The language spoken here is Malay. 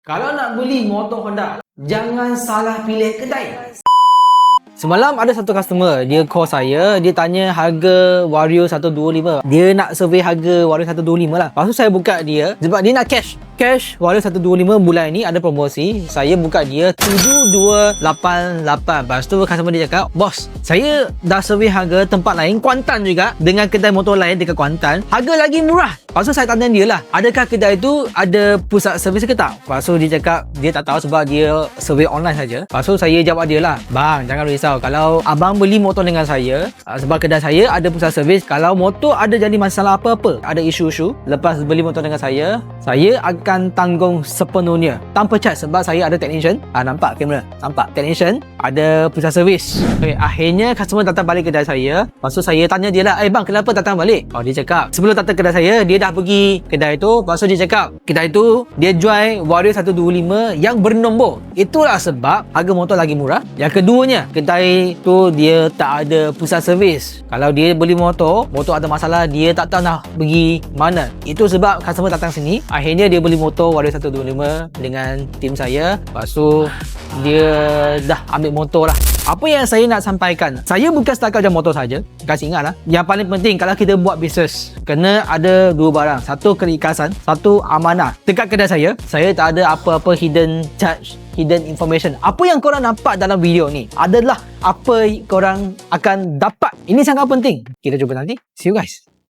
Kalau nak beli motor Honda, jangan salah pilih kedai. Semalam ada satu customer, dia call saya, dia tanya harga Vario 125. Dia nak survey harga Vario 125 lah. Lepas tu saya buka dia, sebab dia nak cash. Cash Vario 125 bulan ni ada promosi. Saya buka dia 7288. Lepas tu customer dia cakap, "Bos, saya dah survey harga tempat lain, Kuantan juga, dengan kedai motor lain dekat Kuantan. Harga lagi murah." Lepas tu saya tanya dia lah, adakah kedai tu ada pusat servis ke tak? Lepas tu dia cakap dia tak tahu sebab dia survey online saja. Lepas tu saya jawab dia lah, "Bang, jangan risau. Kalau abang beli motor dengan saya, sebab kedai saya ada pusat servis, kalau motor ada jadi masalah apa-apa, ada isu-isu, lepas beli motor dengan saya akan tanggung sepenuhnya tanpa charge sebab saya ada technician." Nampak kamera? Nampak? Technician, ada pusat servis. Okay, akhirnya customer datang balik kedai saya. Lepas tu saya tanya dia lah, "Bang, kenapa datang balik?" Oh, dia cakap sebelum datang kedai saya, dia dah pergi kedai tu. Lepas tu dia cakap kedai tu dia jual Vario 125 yang bernombor. Itulah sebab harga motor lagi murah. Yang keduanya, kedai tu dia tak ada pusat servis. Kalau dia beli motor ada masalah, dia tak tahu nak pergi mana. Itu sebab customer datang sini. Akhirnya dia beli motor Vario 125 dengan tim saya. Lepas tu dia dah ambil motor lah. Apa yang saya nak sampaikan, saya bukan setakat jual motor saja. Kasih ingat lah, yang paling penting kalau kita buat bisnes, kena ada dua barang. Satu keikhlasan, satu amanah. Dekat kedai saya tak ada apa-apa hidden charge, hidden information. Apa yang korang nampak dalam video ni adalah apa korang akan dapat. Ini sangat penting. Kita jumpa nanti. See you guys.